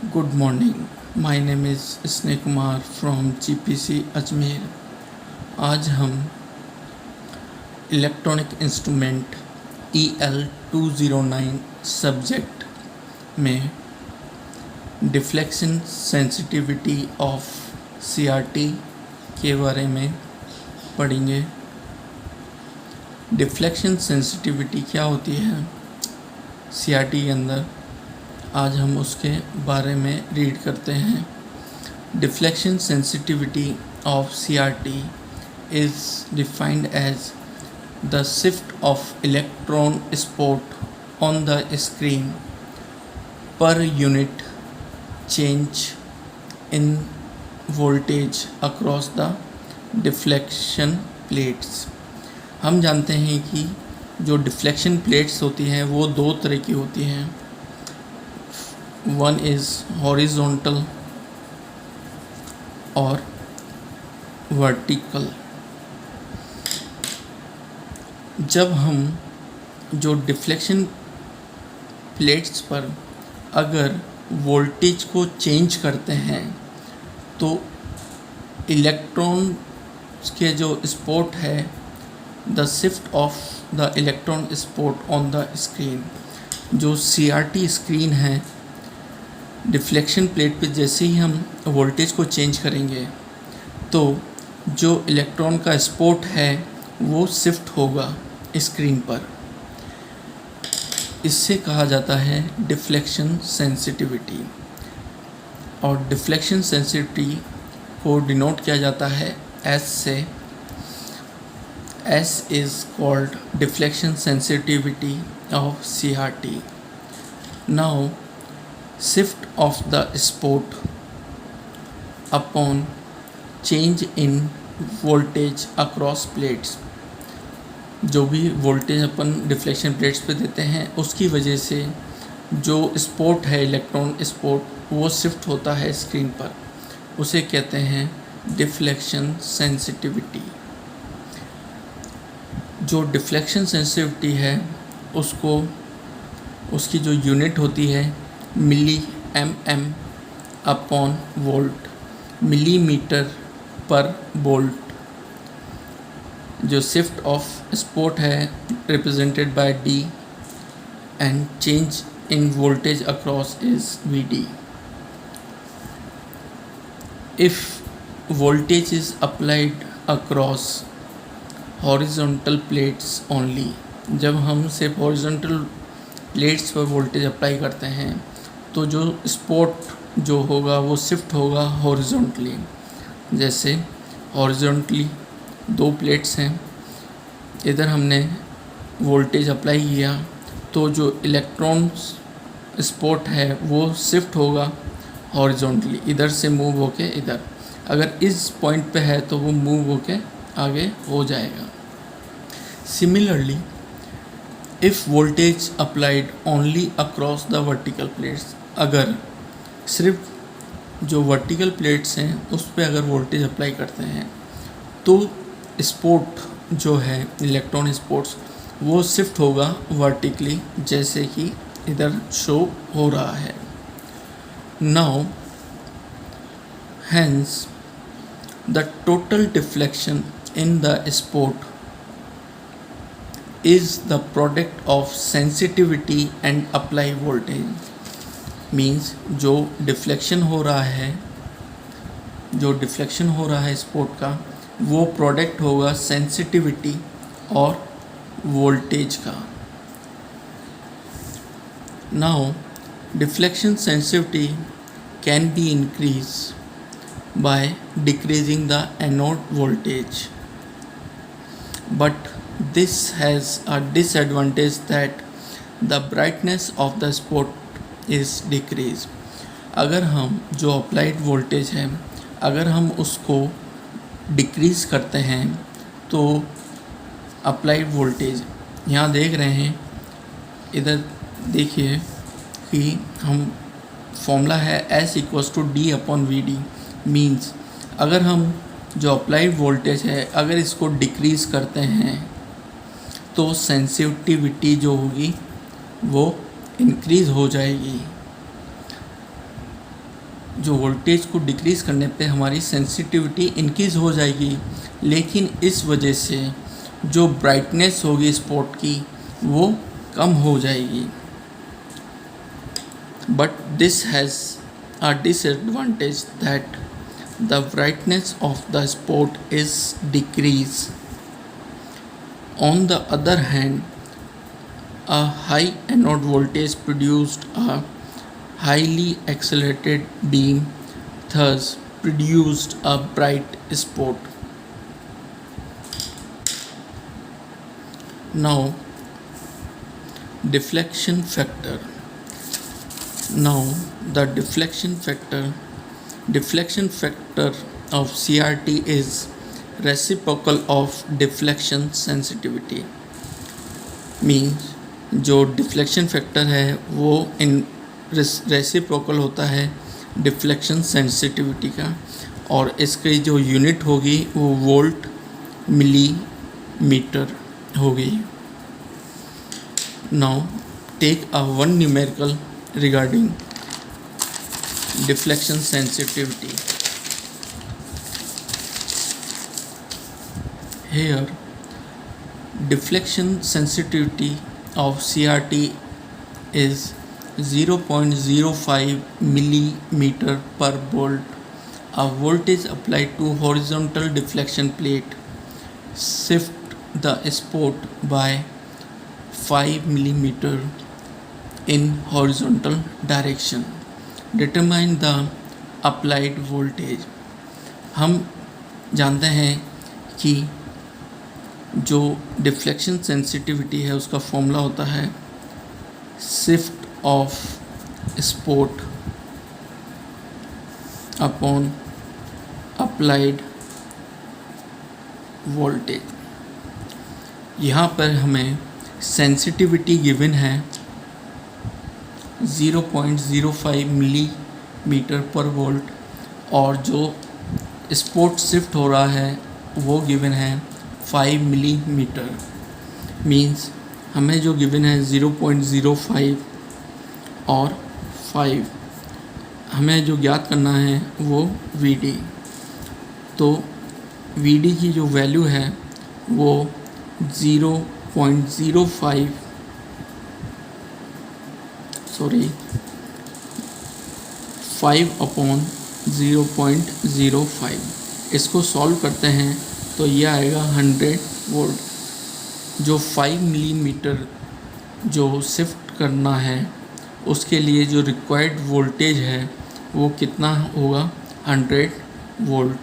Good morning, my name is स्नेह Kumar from GPC Ajmer. आज हम इलेक्ट्रॉनिक इंस्ट्रूमेंट EL 209 सब्जेक्ट में डिफ्लेक्शन सेंसिटिविटी ऑफ CRT के बारे में पढ़ेंगे। डिफ्लेक्शन सेंसिटिविटी क्या होती है CRT के अंदर, आज हम उसके बारे में रीड करते हैं। Deflection sensitivity of CRT is defined as the shift of electron spot on the screen per unit change in voltage across the deflection plates. हम जानते हैं कि जो डिफ्लेक्शन प्लेट्स होती हैं वो दो तरह की होती हैं। वन इज़ हॉरिजॉन्टल और वर्टिकल। जब हम जो डिफ्लेक्शन प्लेट्स पर अगर वोल्टेज को चेंज करते हैं तो इलेक्ट्रॉन के जो स्पॉट है, the shift of the electron spot on the screen, जो CRT स्क्रीन है, डिफ्लेक्शन प्लेट पे जैसे ही हम वोल्टेज को चेंज करेंगे तो जो इलेक्ट्रॉन का स्पॉट है वो शिफ्ट होगा स्क्रीन पर। इससे कहा जाता है डिफ्लेक्शन सेंसिटिविटी। और डिफ्लेक्शन सेंसिटिविटी को डिनोट किया जाता है S से। S is called deflection sensitivity of CRT। Now shift of the spot upon change in voltage across plates। जो भी वोल्टेज अपन डिफ्लेक्शन प्लेट्स पे देते हैं उसकी वजह से जो स्पॉट है, इलेक्ट्रॉन स्पॉट, वो शिफ्ट होता है स्क्रीन पर, उसे कहते हैं डिफ्लेक्शन सेंसिटिविटी। जो डिफ्लेक्शन सेंसिटिविटी है उसको, उसकी जो यूनिट होती है मिली mm अपॉन वोल्ट, मिलीमीटर पर वोल्ट। जो शिफ्ट ऑफ स्पॉट है represented by D and change in voltage across is VD। If voltage is applied across horizontal plates only, जब हम सिर्फ हॉरिजॉन्टल प्लेट्स पर वोल्टेज अप्लाई करते हैं तो जो स्पॉट जो होगा वो शिफ्ट होगा हॉरिजॉन्टली। जैसे हॉरिजॉन्टली दो प्लेट्स हैं, इधर हमने वोल्टेज अप्लाई किया तो जो इलेक्ट्रॉन स्पॉट है वो शिफ्ट होगा हॉरिजॉन्टली, इधर से मूव होके इधर। अगर इस पॉइंट पे है तो वो मूव होके आगे हो जाएगा। Similarly if voltage applied only across the vertical plates, अगर सिर्फ जो वर्टिकल प्लेट्स हैं उस पर अगर वोल्टेज अप्लाई करते हैं तो स्पॉट जो है, इलेक्ट्रॉन स्पॉट्स, वो शिफ्ट होगा वर्टिकली, जैसे कि इधर शो हो रहा है। Now hence the total deflection in the spot is the product of sensitivity and apply voltage। Means जो डिफ्लेक्शन हो रहा है, जो डिफ्लेक्शन हो रहा है स्पॉट का, वो प्रोडक्ट होगा सेंसिटिविटी और वोल्टेज का। Now deflection sensitivity can be increase by decreasing the anode voltage, but this has a disadvantage that the brightness of the spot is decreased। अगर हम जो अप्लाइड वोल्टेज है, अगर हम उसको डिक्रीज़ करते हैं तो अप्लाइड वोल्टेज, यहाँ देख रहे हैं, इधर देखिए कि हम फॉर्मूला है S=D/VD। मीन्स अगर हम जो अप्लाइड वोल्टेज है अगर इसको डिक्रीज़ करते हैं तो सेंसिटिविटी जो होगी वो इंक्रीज़ हो जाएगी। जो वोल्टेज को डिक्रीज़ करने पे हमारी सेंसिटिविटी इंक्रीज़ हो जाएगी, लेकिन इस वजह से जो ब्राइटनेस होगी स्पॉट की वो कम हो जाएगी। But this has a disadvantage that the brightness of the spot is decrease. On the other hand, a high anode voltage produced a highly accelerated beam, thus produced a bright spot. Now, deflection factor. Now, the deflection factor of CRT is reciprocal of deflection sensitivity. Means जो deflection factor है वो इन reciprocal होता है deflection sensitivity का, और इसकी जो unit होगी वो वोल्ट मिलीमीटर होगी। Now take a one numerical regarding deflection sensitivity. Here deflection sensitivity of CRT is 0.05 millimeter per volt. A voltage applied to horizontal deflection plate shift the spot by 5 millimeter in horizontal direction. Determine the applied voltage. हम जानते हैं कि जो deflection sensitivity है उसका formula होता है shift of spot upon applied voltage. यहाँ पर हमें सेंसिटिविटी गिवन है 0.05 मिलीमीटर पर वोल्ट, और जो स्पॉट शिफ्ट हो रहा है वो गिवन है 5 मिलीमीटर। मीन्स हमें जो गिवन है 0.05 और 5, हमें जो ज्ञात करना है वो VD। तो VD की जो वैल्यू है वो 5/0.05। इसको सॉल्व करते हैं तो ये आएगा 100 वोल्ट। जो 5 मिलीमीटर जो शिफ्ट करना है उसके लिए जो रिक्वायर्ड वोल्टेज है वो कितना होगा, 100 वोल्ट।